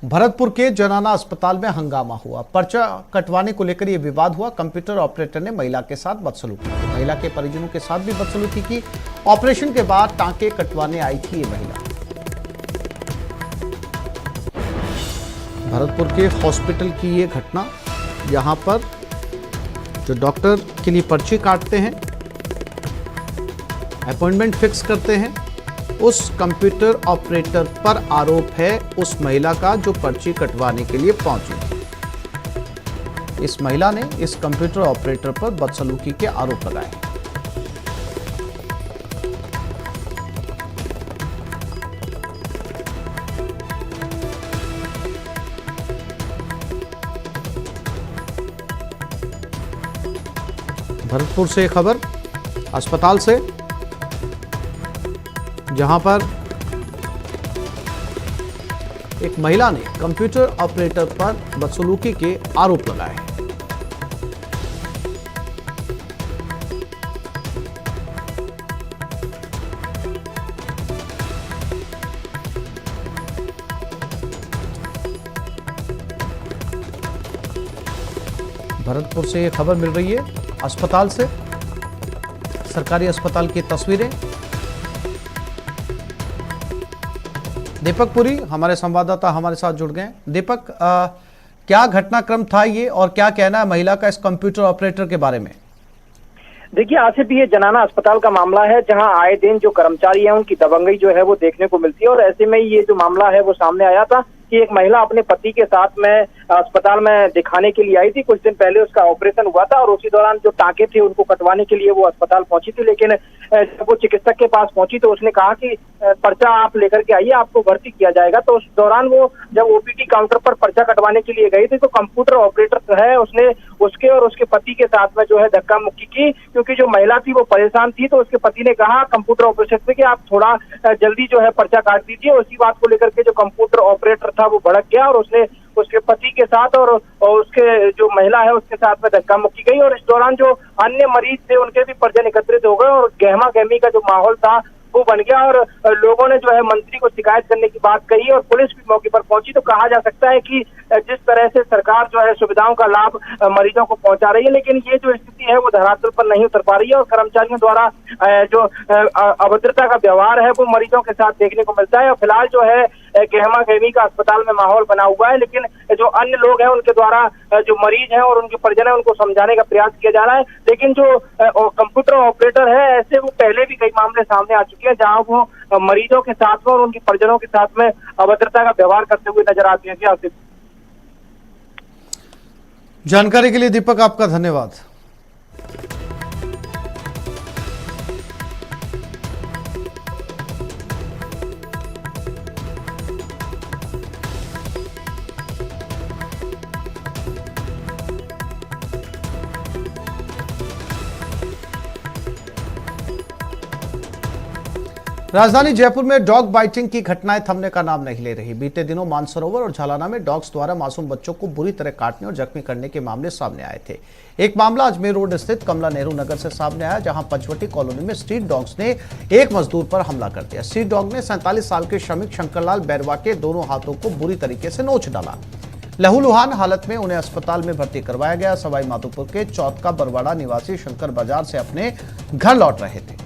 भरतपुर के जनाना अस्पताल में हंगामा हुआ। पर्चा कटवाने को लेकर यह विवाद हुआ। कंप्यूटर ऑपरेटर ने महिला के साथ बदसलूकी की। महिला के परिजनों के साथ भी बदसलूकी की। ऑपरेशन के बाद टांके कटवाने आई थी ये महिला। भरतपुर के हॉस्पिटल की ये घटना, यहां पर जो डॉक्टर के लिए पर्ची काटते हैं, अपॉइंटमेंट फिक्स करते हैं, उस कंप्यूटर ऑपरेटर पर आरोप है उस महिला का जो पर्ची कटवाने के लिए पहुंची थी। इस महिला ने इस कंप्यूटर ऑपरेटर पर बदसलूकी के आरोप लगाए। भरतपुर से खबर, अस्पताल से, जहां पर एक महिला ने कंप्यूटर ऑपरेटर पर बदसलूकी के आरोप लगाए। भरतपुर से ये खबर मिल रही है, अस्पताल से, सरकारी अस्पताल की तस्वीरें। दीपक पुरी हमारे संवाददाता हमारे साथ जुड़ गए। दीपक, क्या घटनाक्रम था ये और क्या कहना है महिला का इस कंप्यूटर ऑपरेटर के बारे में? देखिए आसिफ, ये जनाना अस्पताल का मामला है जहां आए दिन जो कर्मचारी हैं उनकी दबंगई जो है वो देखने को मिलती है। और ऐसे में ये जो मामला है वो सामने आया था कि एक महिला अपने पति के साथ में अस्पताल में दिखाने के लिए आई थी। कुछ दिन पहले उसका ऑपरेशन हुआ था और उसी दौरान जो टांके थे उनको कटवाने के लिए वो अस्पताल पहुंची थी। लेकिन जब वो चिकित्सक के पास पहुंची तो उसने कहा कि पर्चा आप लेकर के आइए, आपको भर्ती किया जाएगा। तो उस दौरान वो जब ओपीडी काउंटर पर पर्चा कटवाने के लिए गई थी तो कंप्यूटर ऑपरेटर जो है उसने उसके और उसके पति के साथ में जो है धक्का मुक्की की, क्योंकि जो महिला थी वो परेशान थी। तो उसके पति ने कहा कंप्यूटर ऑपरेटर से कि आप थोड़ा जल्दी जो है पर्चा काट दीजिए। उसी बात को लेकर के जो कंप्यूटर ऑपरेटर था वो भड़क गया और उसने उसके पति के साथ और उसके जो महिला है उसके साथ में धक्का मुक्की गई। और इस दौरान जो अन्य मरीज थे उनके भी परिजन एकत्रित हो गए और गहमा गहमी का जो माहौल था वो बन गया। और लोगों ने जो है मंत्री को शिकायत करने की बात कही और पुलिस भी मौके पर पहुंची। तो कहा जा सकता है कि जिस तरह से सरकार जो है सुविधाओं का लाभ मरीजों को पहुंचा रही है, लेकिन ये जो स्थिति है वो धरातल पर नहीं उतर पा रही है और कर्मचारियों द्वारा जो अभद्रता का व्यवहार है वो मरीजों के साथ देखने को मिलता है। और फिलहाल जो है गहमा गहमी का अस्पताल में माहौल बना हुआ है, लेकिन जो अन्य लोग हैं उनके द्वारा जो मरीज हैं और उनके परिजन है उनको समझाने का प्रयास किया जा रहा है। लेकिन जो कंप्यूटर ऑपरेटर है, ऐसे वो पहले भी कई मामले सामने आ चुके हैं जहां वो मरीजों के साथ में और उनके परिजनों के साथ में अभद्रता का व्यवहार करते हुए नजर आते हैं। क्या जानकारी के लिए दीपक आपका धन्यवाद। राजधानी जयपुर में डॉग बाइटिंग की घटनाएं थमने का नाम नहीं ले रही। बीते दिनों मानसरोवर और झालाना में डॉग्स द्वारा मासूम बच्चों को बुरी तरह काटने और जख्मी करने के मामले सामने आए थे। एक मामला अजमेर रोड स्थित कमला नेहरू नगर से सामने आया, जहां पंचवटी कॉलोनी में स्ट्रीट डॉग्स ने एक मजदूर पर हमला कर दिया। स्ट्रीट डॉग ने 47 साल के श्रमिक शंकरलाल बैरवा के दोनों हाथों को बुरी तरीके से नोच डाला। लहूलुहान हालत में उन्हें अस्पताल में भर्ती करवाया गया। सवाई माधोपुर के चौथ का बरवाड़ा निवासी शंकर बाजार से अपने घर लौट रहे थे।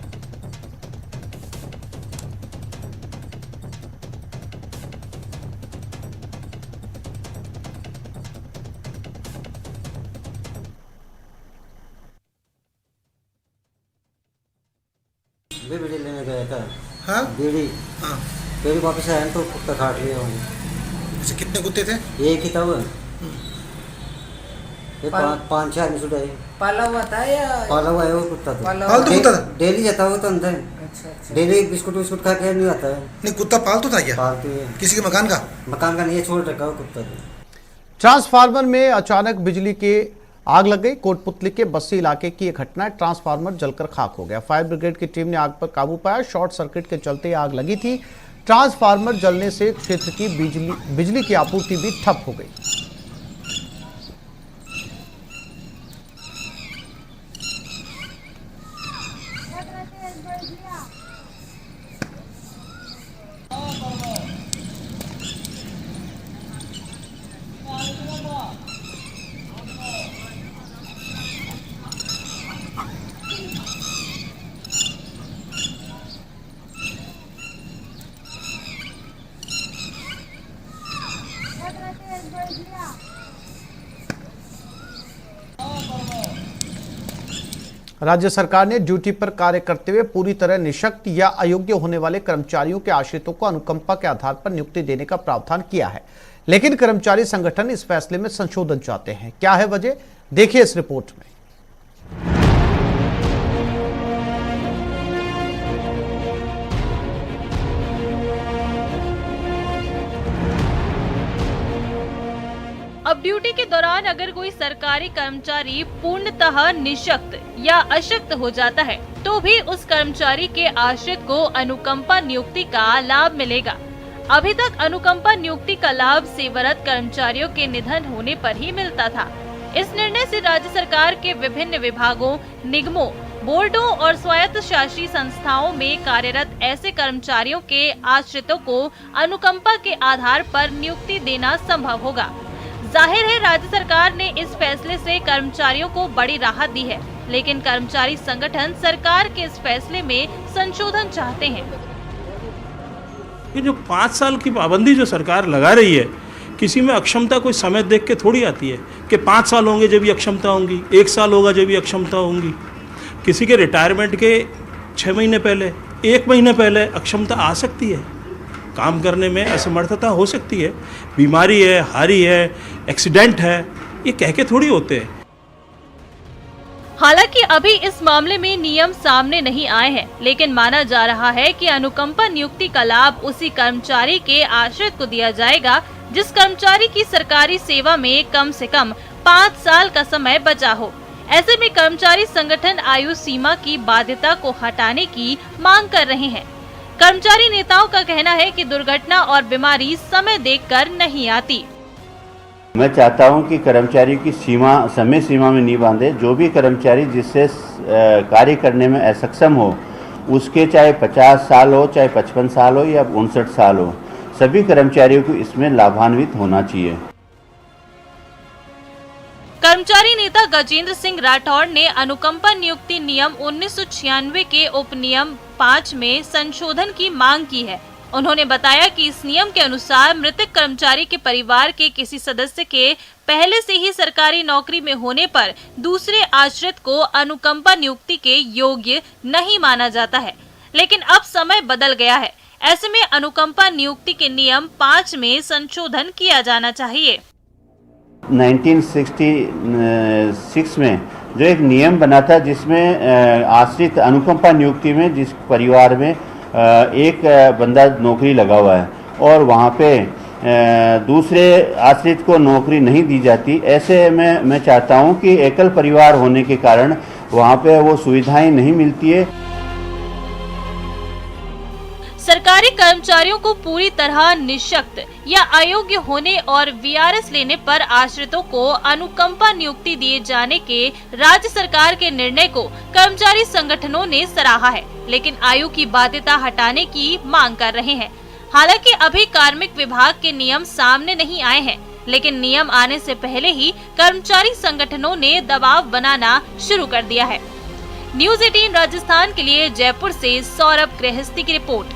बीड़ी लेने गया था। हाँ बीड़ी। हाँ। बीड़ी वापस आया तो कुत्ता काट लिया उन्हें। अच्छा, कितने कुत्ते थे? एक ही था वो। ये पाँच छह आदमी छुड़ाए। पाला हुआ था या पाला हुआ है वो कुत्ता तो। पालतू कुत्ता था? डेली जाता वो तो अंदर। अच्छा। डेली बिस्कुट विस्कुट खा के नहीं आता है। नहीं, कुत्ता पालतू था क्या? पालतू है। किसी के मकान का? मकान का नहीं, छोड़ रखा वो कुत्ता तो। ट्रांसफार्मर में अचानक बिजली के आग लग गई। कोटपुतली के बस्सी इलाके की यह घटना है। ट्रांसफार्मर जलकर खाक हो गया। फायर ब्रिगेड की टीम ने आग पर काबू पाया। शॉर्ट सर्किट के चलते आग लगी थी। ट्रांसफार्मर जलने से क्षेत्र की बिजली की आपूर्ति भी ठप हो गई। राज्य सरकार ने ड्यूटी पर कार्य करते हुए पूरी तरह निःशक्त या अयोग्य होने वाले कर्मचारियों के आश्रितों को अनुकंपा के आधार पर नियुक्ति देने का प्रावधान किया है, लेकिन कर्मचारी संगठन इस फैसले में संशोधन चाहते हैं। क्या है वजह, देखिए इस रिपोर्ट में। अब ड्यूटी के दौरान अगर कोई सरकारी कर्मचारी पूर्णतः निःशक्त या अशक्त हो जाता है तो भी उस कर्मचारी के आश्रित को अनुकंपा नियुक्ति का लाभ मिलेगा। अभी तक अनुकंपा नियुक्ति का लाभ सेवारत कर्मचारियों के निधन होने पर ही मिलता था। इस निर्णय से राज्य सरकार के विभिन्न विभागों, निगमों, बोर्डों और स्वायत्त शासी संस्थाओं में कार्यरत ऐसे कर्मचारियों के आश्रितों को अनुकंपा के आधार पर नियुक्ति देना संभव होगा। जाहिर है राज्य सरकार ने इस फैसले से कर्मचारियों को बड़ी राहत दी है, लेकिन कर्मचारी संगठन सरकार के इस फैसले में संशोधन चाहते हैं। ये जो 5 साल की पाबंदी जो सरकार लगा रही है, किसी में अक्षमता कोई समय देख के थोड़ी आती है कि 5 साल होंगे जब भी अक्षमता होंगी, 1 साल होगा जब भी अक्षमता होंगी। किसी के रिटायरमेंट के 6 महीने पहले, 1 महीने पहले अक्षमता आ सकती है, काम करने में असमर्थता हो सकती है, बीमारी है, हारी है, एक्सीडेंट है, ये कह के थोड़ी होते हैं। हालांकि अभी इस मामले में नियम सामने नहीं आए हैं, लेकिन माना जा रहा है कि अनुकंपा नियुक्ति का लाभ उसी कर्मचारी के आश्रित को दिया जाएगा जिस कर्मचारी की सरकारी सेवा में कम से कम 5 साल का समय बचा हो। ऐसे में कर्मचारी संगठन आयु सीमा की बाध्यता को हटाने की मांग कर रहे हैं। कर्मचारी नेताओं का कहना है कि दुर्घटना और बीमारी समय देखकर नहीं आती। मैं चाहता हूं कि कर्मचारी की समय सीमा में नहीं बांधे। जो भी कर्मचारी जिससे कार्य करने में असक्षम हो, उसके चाहे 50 साल हो, चाहे 55 साल हो या 59 साल हो, सभी कर्मचारियों को इसमें लाभान्वित होना चाहिए। कर्मचारी नेता गजेंद्र सिंह राठौड़ ने अनुकंपा नियुक्ति नियम 1996 के उपनियम 5 में संशोधन की मांग की है। उन्होंने बताया कि इस नियम के अनुसार मृतक कर्मचारी के परिवार के किसी सदस्य के पहले से ही सरकारी नौकरी में होने पर दूसरे आश्रित को अनुकंपा नियुक्ति के योग्य नहीं माना जाता है, लेकिन अब समय बदल गया है। ऐसे में अनुकंपा नियुक्ति के नियम 5 में संशोधन किया जाना चाहिए। 1966 में जो एक नियम बना था जिसमें आश्रित अनुकंपा नियुक्ति में जिस परिवार में एक बंदा नौकरी लगा हुआ है और वहाँ पे दूसरे आश्रित को नौकरी नहीं दी जाती, ऐसे में मैं चाहता हूँ कि एकल परिवार होने के कारण वहाँ पे वो सुविधाएं नहीं मिलती है। सरकारी कर्मचारियों को पूरी तरह निःशक्त या अयोग्य होने और वीआरएस लेने पर आश्रितों को अनुकंपा नियुक्ति दिए जाने के राज्य सरकार के निर्णय को कर्मचारी संगठनों ने सराहा है, लेकिन आयु की बाध्यता हटाने की मांग कर रहे हैं। हालांकि अभी कार्मिक विभाग के नियम सामने नहीं आए हैं, लेकिन नियम आने से पहले ही कर्मचारी संगठनों ने दबाव बनाना शुरू कर दिया है। न्यूज़ 18 राजस्थान के लिए जयपुर से सौरभ गृहस्थी की रिपोर्ट।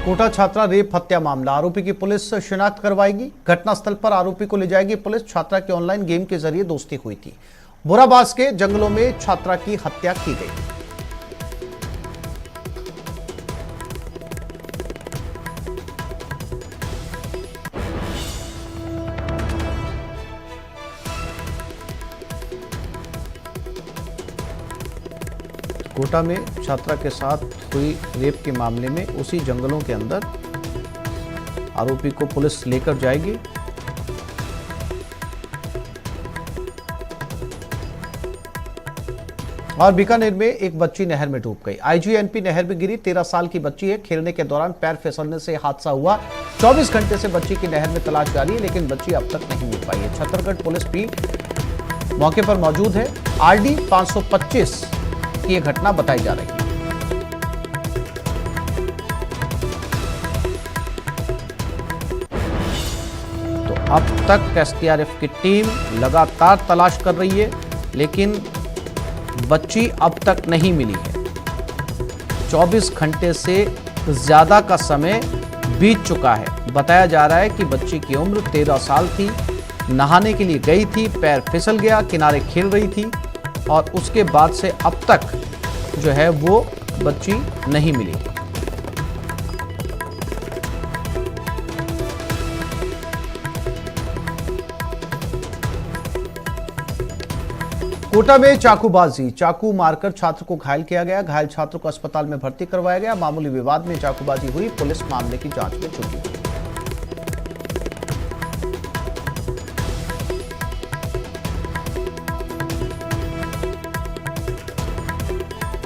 कोटा छात्रा रेप हत्या मामला, आरोपी की पुलिस शिनाख्त करवाएगी। घटनास्थल पर आरोपी को ले जाएगी पुलिस। छात्रा की ऑनलाइन गेम के जरिए दोस्ती हुई थी। बुराबास के जंगलों में छात्रा की हत्या की गई। कोटा में छात्रा के साथ हुई रेप के मामले में उसी जंगलों के अंदर आरोपी को पुलिस लेकर जाएगी। और बीकानेर में एक बच्ची नहर में डूब गई। आईजीएनपी नहर में गिरी 13 साल की बच्ची है। खेलने के दौरान पैर फिसलने से हादसा हुआ। 24 घंटे से बच्ची की नहर में तलाश जारी है, लेकिन बच्ची अब तक नहीं मिल पाई है। छतरगढ़ पुलिस भी मौके पर मौजूद है। आरडी 525 की यह घटना बताई जा रही है। तो अब तक एसडीआरएफ की टीम लगातार तलाश कर रही है, लेकिन बच्ची अब तक नहीं मिली है। 24 घंटे से ज्यादा का समय बीत चुका है। बताया जा रहा है कि बच्ची की उम्र 13 साल थी, नहाने के लिए गई थी, पैर फिसल गया, किनारे खेल रही थी और उसके बाद से अब तक जो है वो बच्ची नहीं मिली। कोटा में चाकूबाजी, चाकू मारकर छात्र को घायल किया गया। घायल छात्र को अस्पताल में भर्ती करवाया गया। मामूली विवाद में चाकूबाजी हुई, पुलिस मामले की जांच में जुटी है।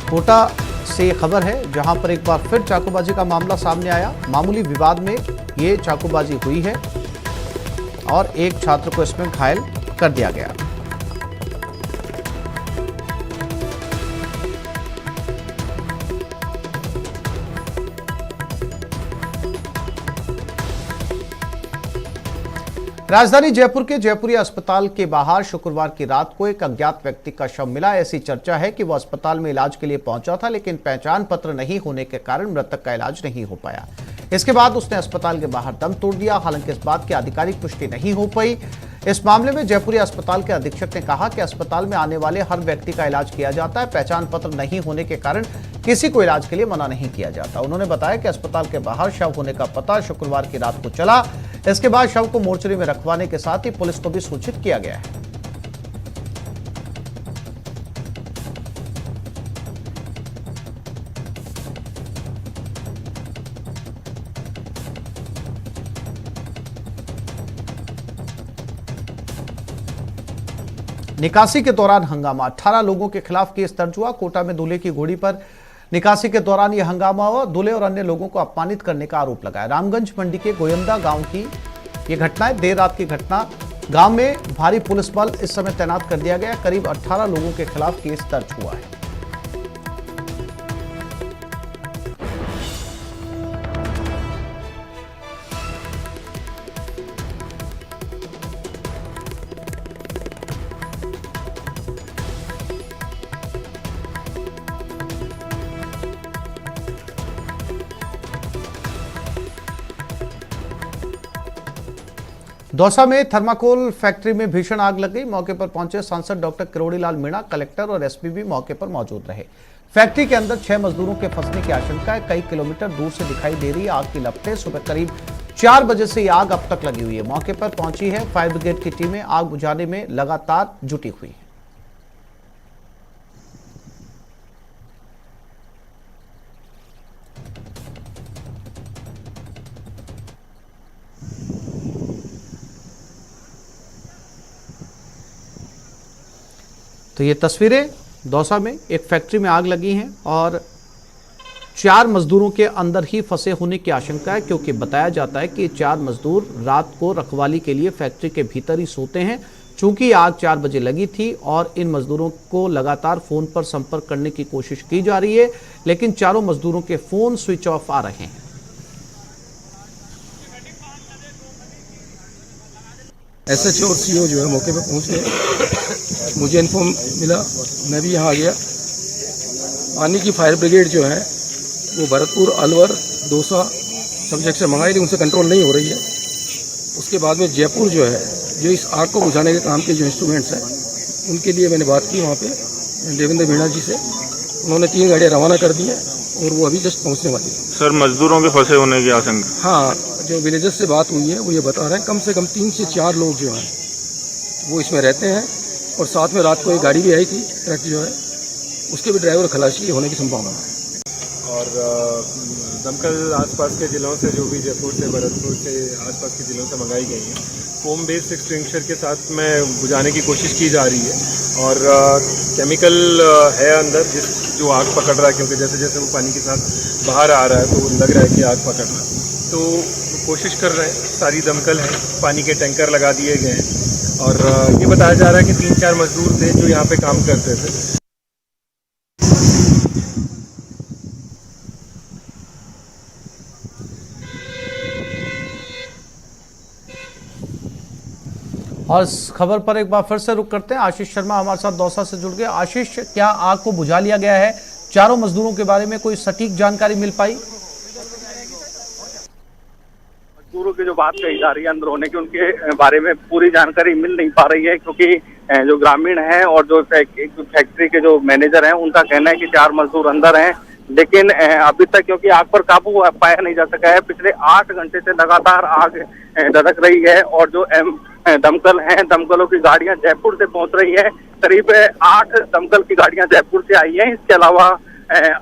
कोटा से ये खबर है जहां पर एक बार फिर चाकूबाजी का मामला सामने आया। मामूली विवाद में ये चाकूबाजी हुई है और एक छात्र को इसमें घायल कर दिया गया। राजधानी जयपुर के जयपुरी अस्पताल के बाहर शुक्रवार की रात को एक अज्ञात व्यक्ति का शव मिला। ऐसी चर्चा है कि वह अस्पताल में इलाज के लिए पहुंचा था, लेकिन पहचान पत्र नहीं होने के कारण मृतक का इलाज नहीं हो पाया। इसके बाद उसने अस्पताल के बाहर दम तोड़ दिया। हालांकि इस बात की आधिकारिक पुष्टि नहीं हो पाई। इस मामले में जयपुरी अस्पताल के अधीक्षक ने कहा कि अस्पताल में आने वाले हर व्यक्ति का इलाज किया जाता है। पहचान पत्र नहीं होने के कारण किसी को इलाज के लिए मना नहीं किया जाता। उन्होंने बताया कि अस्पताल के बाहर शव होने का पता शुक्रवार की रात को चला। इसके बाद शव को मोर्चरी में रखवाने के साथ ही पुलिस को भी सूचित किया गया है। निकासी के दौरान हंगामा, 18 लोगों के खिलाफ केस दर्ज हुआ। कोटा में दूल्हे की घोड़ी पर निकासी के दौरान यह हंगामा हुआ। दूल्हे और अन्य लोगों को अपमानित करने का आरोप लगाया। रामगंज मंडी के गोयंदा गांव की यह घटना है। देर रात की घटना। गांव में भारी पुलिस बल इस समय तैनात कर दिया गया। करीब 18 लोगों के खिलाफ केस दर्ज हुआ है। दौसा में थर्माकोल फैक्ट्री में भीषण आग लग गई। मौके पर पहुंचे सांसद डॉक्टर किरोड़ीलाल मीणा, कलेक्टर और एसपी भी मौके पर मौजूद रहे। फैक्ट्री के अंदर 6 मजदूरों के फंसने की आशंका है। कई किलोमीटर दूर से दिखाई दे रही आग की लपटें। सुबह करीब 4 बजे से ये आग अब तक लगी हुई है। मौके पर पहुंची है फायर ब्रिगेड की टीमें आग बुझाने में लगातार जुटी हुई है। तो ये तस्वीरें दौसा में एक फैक्ट्री में आग लगी हैं और 4 मजदूरों के अंदर ही फंसे होने की आशंका है, क्योंकि बताया जाता है कि 4 मजदूर रात को रखवाली के लिए फैक्ट्री के भीतर ही सोते हैं। चूंकि आग 4 बजे लगी थी और इन मजदूरों को लगातार फोन पर संपर्क करने की कोशिश की जा रही है, लेकिन चारों मजदूरों के फोन स्विच ऑफ आ रहे हैं। एसएचओ और सीओ जो है मौके पर पहुंच गए। मुझे इन्फॉर्म मिला, मैं भी यहाँ आ गया। पानी की फायर ब्रिगेड जो है वो भरतपुर, अलवर, दौसा सब जगह से मंगाई थी, उनसे कंट्रोल नहीं हो रही है। उसके बाद में जयपुर जो है, जो इस आग को बुझाने के काम के जो इंस्ट्रूमेंट्स हैं उनके लिए मैंने बात की वहाँ पे देवेंद्र मीणा जी से। उन्होंने 3 गाड़ियाँ रवाना कर दी हैं और वो अभी जस्ट पहुँचने वाली है। सर, मजदूरों के फंसे होने की आशंका? हाँ, जो विलेजेस से बात हुई है वो ये बता रहे हैं कम से कम 3 से 4 लोग जो हैं वो इसमें रहते हैं। और साथ में रात को एक गाड़ी भी आई थी, ट्रक जो है उसके भी ड्राइवर खलासी होने की संभावना है। और दमकल आसपास के ज़िलों से, जो भी जयपुर से, भरतपुर से, आसपास के ज़िलों से मंगाई गई हैं, फोम बेस्ड एक्सटिंग्विशर के साथ में बुझाने की कोशिश की जा रही है। और केमिकल है अंदर जो आग पकड़ रहा है, क्योंकि जैसे जैसे वो पानी के साथ बाहर आ रहा है तो लग रहा है कि आग पकड़ रहा है। तो कोशिश कर रहे हैं, सारी दमकल है, पानी के टैंकर लगा दिए गए हैं। और ये बताया जा रहा है कि 3-4 मजदूर थे जो यहाँ पे काम करते थे। और इस खबर पर एक बार फिर से रुक करते हैं। आशीष शर्मा हमारे साथ दौसा से जुड़ गए। आशीष, क्या आग को बुझा लिया गया है? चारों मजदूरों के बारे में कोई सटीक जानकारी मिल पाई? मजदूरों की जो बात कही जा रही है अंदर होने की, उनके बारे में पूरी जानकारी मिल नहीं पा रही है, क्योंकि जो ग्रामीण हैं और जो फैक्ट्री के जो मैनेजर हैं उनका कहना है कि 4 मजदूर अंदर हैं, लेकिन अभी तक क्योंकि आग पर काबू पाया नहीं जा सका है। पिछले 8 घंटे से लगातार आग धधक रही है और जो दमकल हैं, दमकलों की गाड़ियां जयपुर से पहुंच रही है। करीब 8 दमकल की गाड़ियां जयपुर से आई हैं। इसके अलावा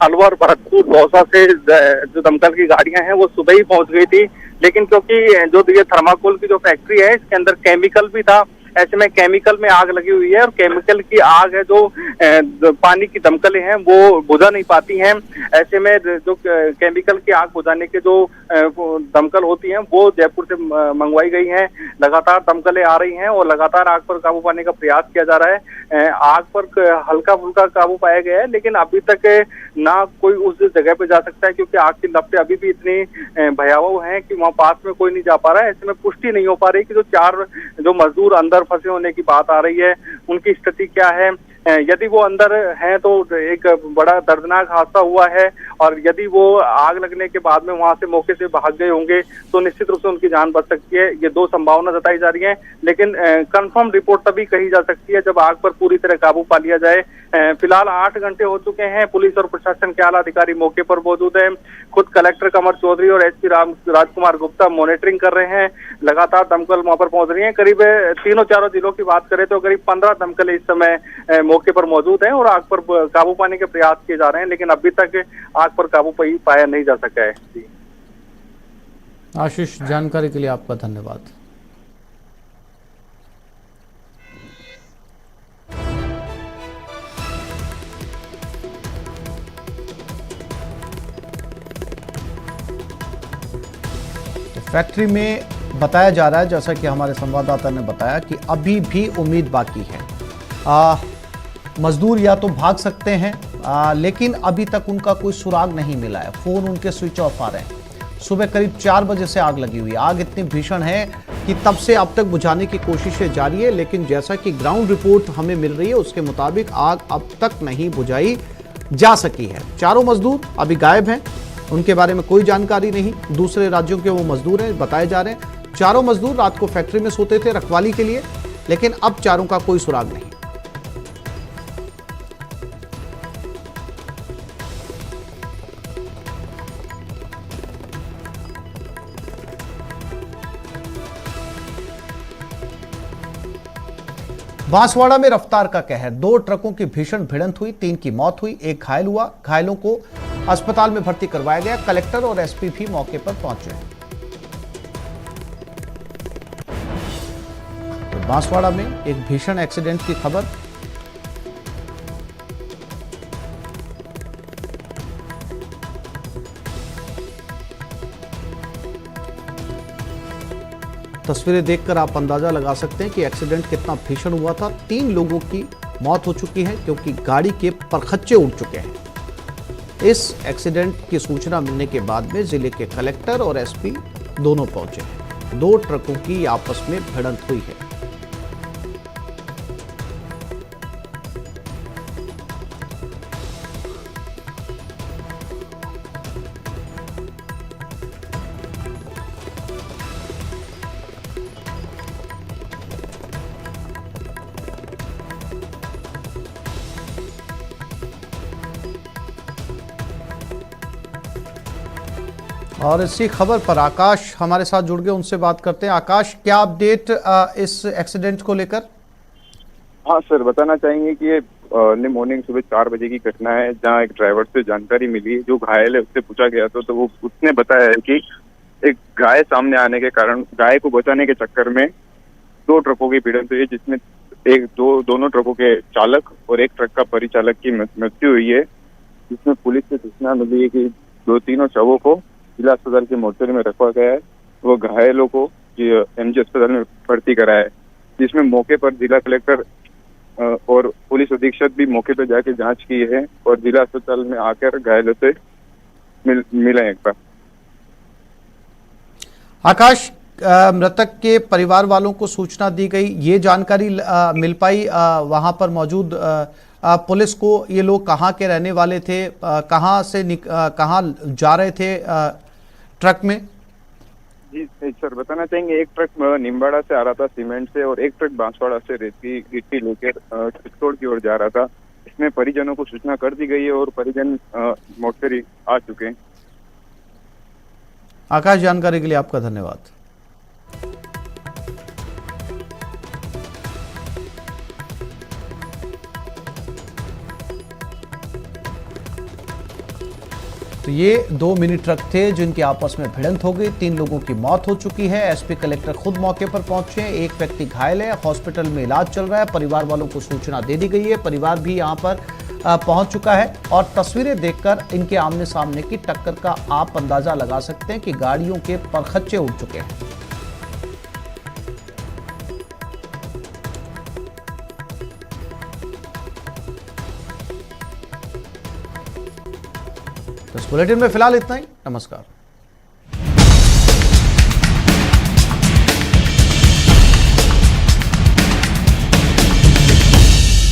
अलवर, भरतपुर, दौसा से जो दमकल की गाड़ियां हैं वो सुबह ही पहुंच गई थी, लेकिन क्योंकि जो ये थर्माकोल की जो फैक्ट्री है इसके अंदर केमिकल भी था, ऐसे में केमिकल में आग लगी हुई है और केमिकल की आग है जो पानी की दमकलें हैं वो बुझा नहीं पाती हैं। ऐसे में जो केमिकल की आग बुझाने के जो दमकल होती हैं वो जयपुर से मंगवाई गई हैं। लगातार दमकलें आ रही हैं और लगातार आग पर काबू पाने का प्रयास किया जा रहा है। आग पर हल्का फुल्का काबू पाया गया है, लेकिन अभी तक ना कोई उस जगह पे जा सकता है, क्योंकि आग की लपटें अभी भी इतनी भयावह हैं कि वहाँ पास में कोई नहीं जा पा रहा है। ऐसे में पुष्टि नहीं हो पा रही कि जो 4 जो मजदूर अंदर फंसे होने की बात आ रही है उनकी स्थिति क्या है। यदि वो अंदर हैं तो एक बड़ा दर्दनाक हादसा हुआ है, और यदि वो आग लगने के बाद में वहां से मौके से भाग गए होंगे तो निश्चित रूप से उनकी जान बच सकती है। ये 2 संभावना जताई जा रही है, लेकिन कंफर्म रिपोर्ट तभी कही जा सकती है जब आग पर पूरी तरह काबू पा लिया जाए। फिलहाल 8 घंटे हो चुके हैं, पुलिस और प्रशासन के आला अधिकारी मौके पर मौजूद है। खुद कलेक्टर कमर चौधरी और एसपी राजकुमार गुप्ता मॉनिटरिंग कर रहे हैं। लगातार दमकल वहां पर पहुंच रही है। करीब 3-4 जिलों की बात करें तो करीब 15 दमकल इस समय मौके पर मौजूद हैं और आग पर काबू पाने के प्रयास किए जा रहे हैं, लेकिन अभी तक आग पर काबू पाया नहीं जा सका है। आशीष, जानकारी के लिए आपका धन्यवाद। फैक्ट्री में बताया जा रहा है, जैसा कि हमारे संवाददाता ने बताया, कि अभी भी उम्मीद बाकी है। मजदूर या तो भाग सकते हैं, लेकिन अभी तक उनका कोई सुराग नहीं मिला है। फोन उनके स्विच ऑफ आ रहे हैं। सुबह करीब 4 बजे से आग लगी हुई है। आग इतनी भीषण है कि तब से अब तक बुझाने की कोशिशें जारी है, लेकिन जैसा कि ग्राउंड रिपोर्ट हमें मिल रही है उसके मुताबिक आग अब तक नहीं बुझाई जा सकी है। 4 मजदूर अभी गायब हैं, उनके बारे में कोई जानकारी नहीं। दूसरे राज्यों के वो मजदूर हैं बताए जा रहे हैं। 4 मजदूर रात को फैक्ट्री में सोते थे रखवाली के लिए, लेकिन अब 4 का कोई सुराग नहीं। बांसवाड़ा में रफ्तार का कहर, 2 ट्रकों की भीषण भिड़ंत हुई, 3 की मौत हुई, 1 घायल हुआ। घायलों को अस्पताल में भर्ती करवाया गया। कलेक्टर और एसपी भी मौके पर पहुंचे। तो बांसवाड़ा में एक भीषण एक्सीडेंट की खबर। तस्वीरें देखकर आप अंदाजा लगा सकते हैं कि एक्सीडेंट कितना भीषण हुआ था। 3 लोगों की मौत हो चुकी है क्योंकि गाड़ी के परखच्चे उड़ चुके हैं। इस एक्सीडेंट की सूचना मिलने के बाद में जिले के कलेक्टर और एसपी दोनों पहुंचे हैं। 2 ट्रकों की आपस में भिड़ंत हुई है। और इसी खबर पर आकाश हमारे साथ जुड़ गए, उनसे बात करते हैं। आकाश, क्या अपडेट इस एक्सीडेंट को लेकर? हाँ सर, बताना चाहेंगे कि ये अर्ली मॉर्निंग सुबह 4 बजे की घटना है, जहाँ एक ड्राइवर से जानकारी मिली। जो घायल है उससे पूछा गया तो वो उसने बताया है कि एक गाय सामने आने के कारण गाय को बचाने के चक्कर में 2 ट्रकों की भिड़ंत हुई है, जिसमें दोनों ट्रकों के चालक और एक ट्रक का परिचालक की मृत्यु हुई है। जिसमें पुलिस से सूचना मिली है कि 2-3 शवों को जिला अस्पताल के मोर्चरी में रखा गया है। वो घायलों को एमजी अस्पताल में भर्ती कराया है, जिसमें मौके पर जिला कलेक्टर और पुलिस अधीक्षक भी मौके पर जाके जांच की है और जिला अस्पताल में आकर घायलों से मिले एक बार। आकाश, मृतक के परिवार वालों को सूचना दी गई, ये जानकारी मिल पाई वहां पर मौजूद पुलिस को? ये लोग कहाँ के रहने वाले थे, कहाँ से कहाँ जा रहे थे ट्रक में? जी सर, बताना चाहेंगे एक ट्रक निम्बाड़ा से आ रहा था सीमेंट से और एक ट्रक बांसवाड़ा से रेती गिट्टी लेकर चित्तौड़ की ओर जा रहा था। इसमें परिजनों को सूचना कर दी गई है और परिजन मौके पर आ चुके हैं। आकाश, जानकारी के लिए आपका धन्यवाद। तो ये 2 मिनी ट्रक थे जिनकी आपस में भिड़ंत हो गई। 3 लोगों की मौत हो चुकी है। एसपी कलेक्टर खुद मौके पर पहुंचे। एक व्यक्ति घायल है, हॉस्पिटल में इलाज चल रहा है। परिवार वालों को सूचना दे दी गई है। परिवार भी यहां पर पहुंच चुका है और तस्वीरें देखकर इनके आमने सामने की टक्कर का आप अंदाजा लगा सकते हैं कि गाड़ियों के परखच्चे उड़ चुके हैं। तो इस बुलेटिन में फिलहाल इतना ही। नमस्कार।